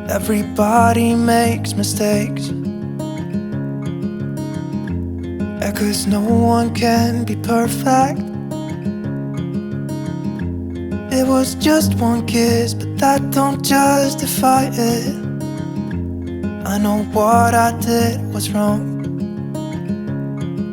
Everybody makes mistakes, 'cause no one can be perfect. It was just one kiss, but that don't justify it. I know what I did was wrong,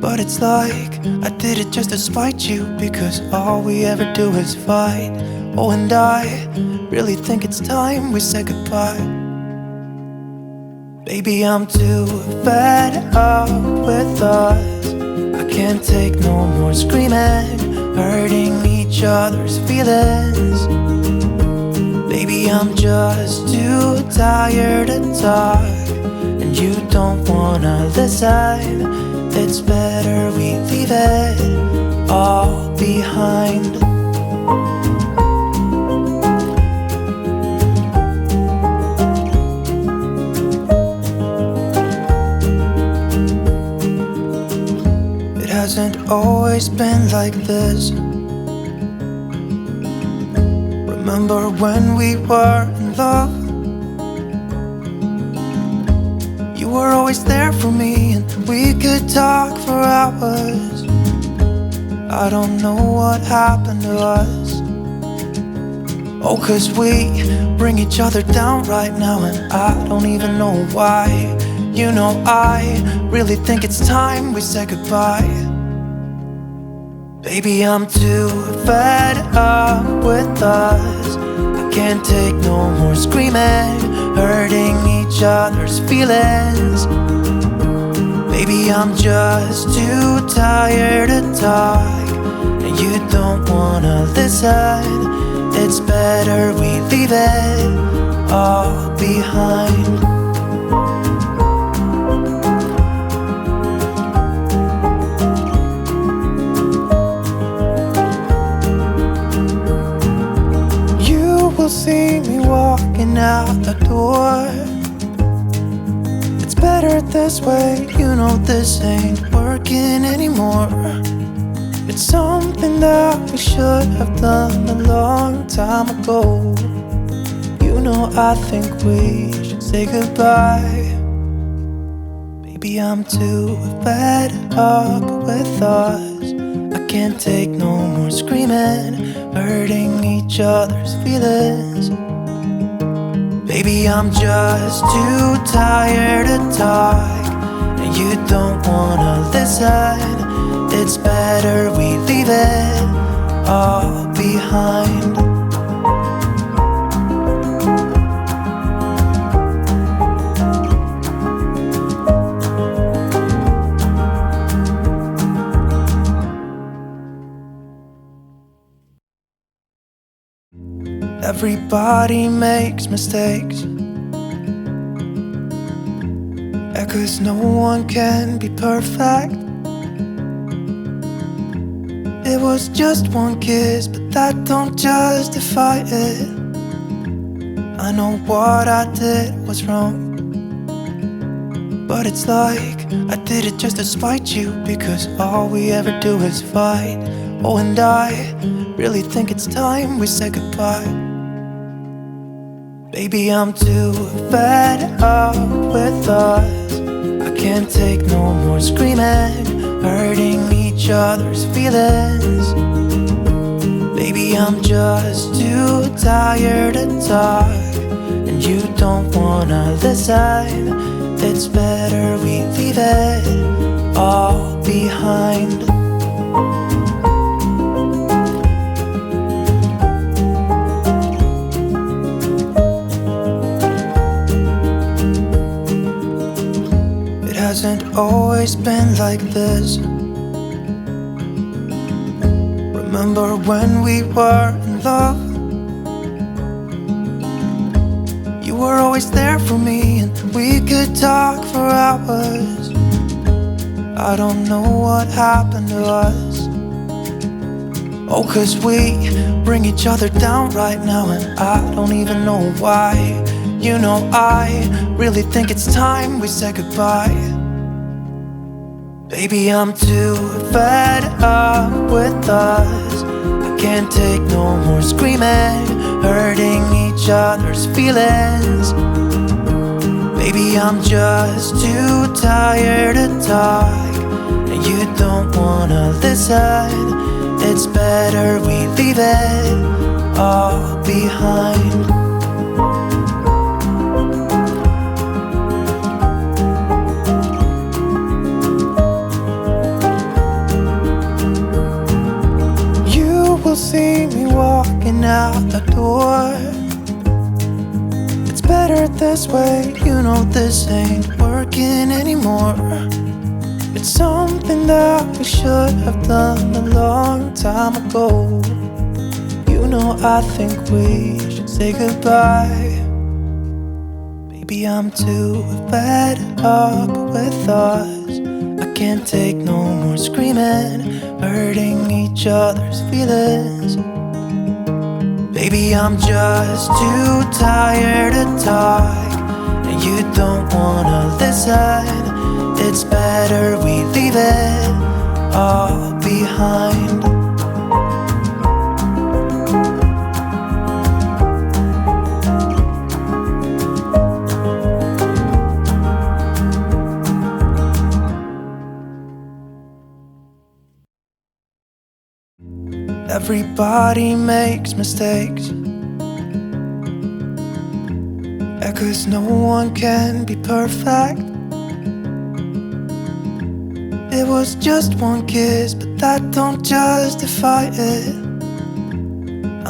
but it's like I did it just to spite you, because all we ever do is fight. Oh, and I really think it's time we say goodbye. Baby, I'm too fed up with us. I can't take no more screaming, hurting each other's feelings. Baby, I'm just too tired to talk, and you don't wanna listen. It's better we leave it all behind. It hasn't always been like this. Remember when we were in love? You were always there for me, and we could talk for hours. I don't know what happened to us. Oh, 'cause we bring each other down right now, and I don't even know why. You know, I really think it's time we say goodbye. Baby, I'm too fed up with us. I can't take no more screaming, hurting each other's feelings. Baby, I'm just too tired to talk, and you don't wanna listen. It's better we leave it all behind. See me walking out the door. It's better this way, you know this ain't working anymore. It's something that we should have done a long time ago. You know, I think we should say goodbye. Baby, I'm too fed up with us. I can't take no more screaming, hurting each other's feelings. Baby, I'm just too tired to talk, and you don't wanna listen. It's better we leave it all behind. Everybody makes mistakes, 'cause no one can be perfect. It was just one kiss, but that don't justify it. I know what I did was wrong, but it's like I did it just to spite you, because all we ever do is fight. Oh, and I really think it's time we say goodbye. Baby, I'm too fed up with us. I can't take no more screaming, hurting each other's feelings. Baby, I'm just too tired to talk, and you don't wanna listen. It's better we leave it all behind. Hasn't always been like this. Remember when we were in love? You were always there for me, and we could talk for hours. I don't know what happened to us. Oh, 'cause we bring each other down right now, and I don't even know why. You know, I really think it's time we say goodbye. Baby, I'm too fed up with us. I can't take no more screaming, hurting each other's feelings. Baby, I'm just too tired to talk, and you don't wanna listen. It's better we leave it all behind. You will see me walking out the door. It's better this way, you know this ain't working anymore. It's something that we should have done a long time ago. You know I think we should say goodbye. Baby, I'm too fed up with us. I can't take no more screaming, hurting each other's feelings. Baby, I'm just too tired to talk, and you don't wanna listen. It's better we leave it all behind. Everybody makes mistakes, yeah, 'cause no one can be perfect. It was just one kiss, but that don't justify it.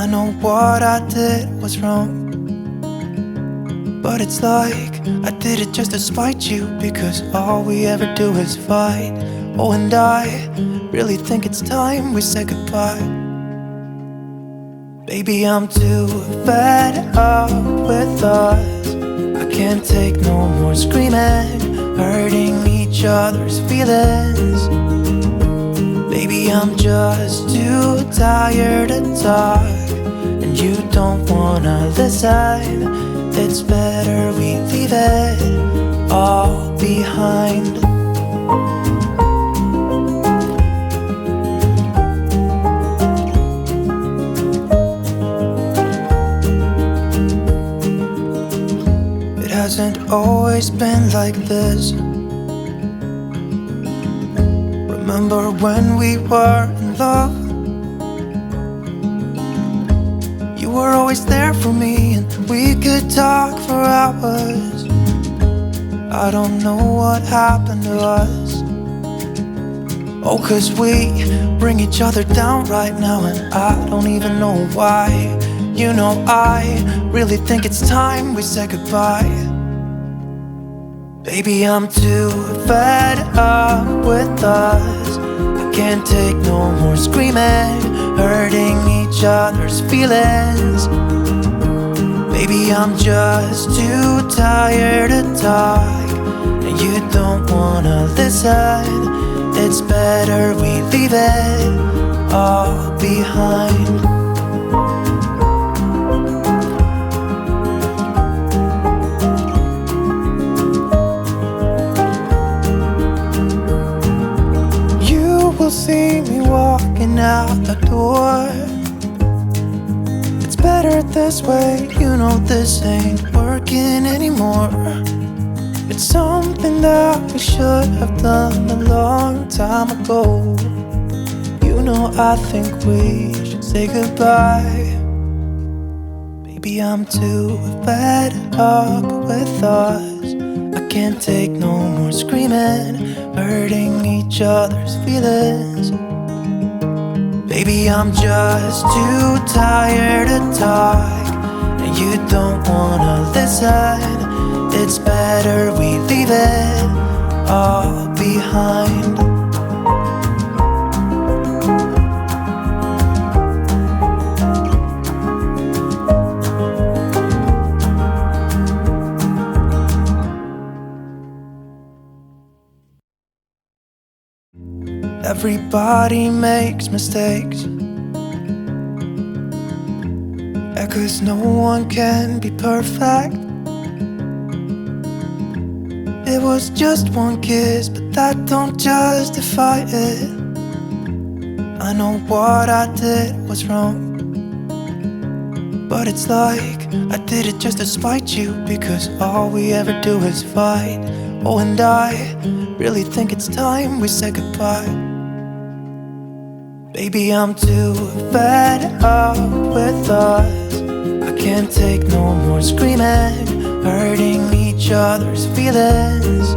I know what I did was wrong, but it's like I did it just to spite you, because all we ever do is fight. Oh, and I really think it's time we say goodbye. Baby, I'm too fed up with us. I can't take no more screaming, hurting each other's feelings. Baby, I'm just too tired to talk, and you don't wanna listen. It's better we leave it all behind. It hasn't always been like this. Remember when we were in love? You were always there for me, and we could talk for hours. I don't know what happened to us. Oh, 'cause we bring each other down right now, and I don't even know why. You know, I really think it's time we say goodbye. Baby, I'm too fed up with us. I can't take no more screaming, hurting each other's feelings. Baby, I'm just too tired to talk, and you don't wanna listen. It's better we leave it all behind. See me walking out the door. It's better this way, you know this ain't working anymore. It's something that we should have done a long time ago. You know I think we should say goodbye. Baby, I'm too fed up with us. I can't take no more screaming, hurting each other's feelings. Baby, I'm just too tired to talk, and you don't wanna listen. It's better we leave it all behind. Everybody makes mistakes, yeah, 'cause no one can be perfect. It was just one kiss, but that don't justify it. I know what I did was wrong, but it's like I did it just to spite you, because all we ever do is fight. Oh, and I really think it's time we said goodbye. Baby, I'm too fed up with us. I can't take no more screaming, hurting each other's feelings.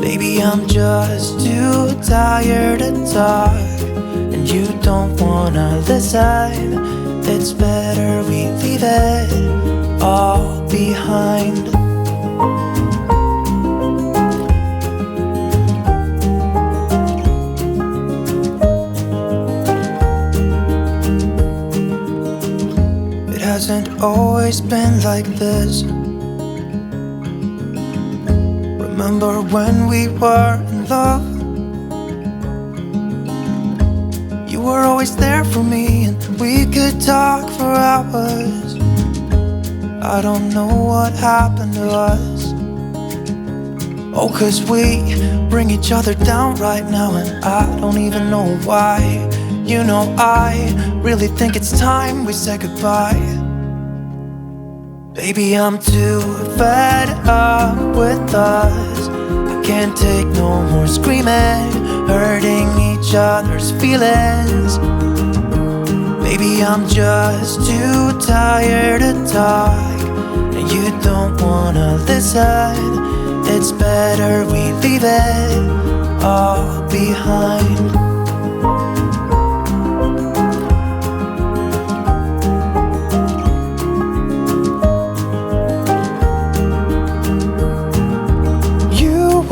Baby, I'm just too tired to talk, and you don't wanna listen. It's better we leave it all behind. It hasn't always been like this. Remember when we were in love? You were always there for me, and we could talk for hours. I don't know what happened to us. Oh, 'cause we bring each other down right now, and I don't even know why. You know, I really think it's time we said goodbye. Baby, I'm too fed up with us. I can't take no more screaming, hurting each other's feelings. Baby, I'm just too tired to talk, and you don't wanna listen. It's better we leave it all behind.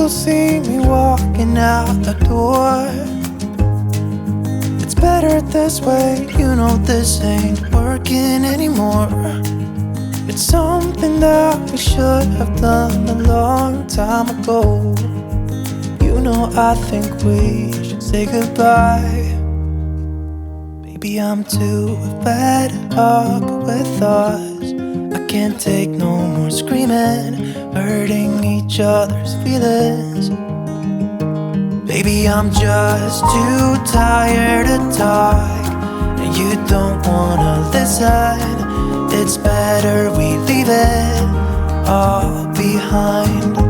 See me walking out the door. It's better this way, you know this ain't working anymore. It's something that we should have done a long time ago. You know, I think we should say goodbye. Baby, I'm too fed up with us. I can't take no more screaming, hurting each other's feelings. Baby, I'm just too tired to talk, and you don't wanna listen. It's better we leave it all behind.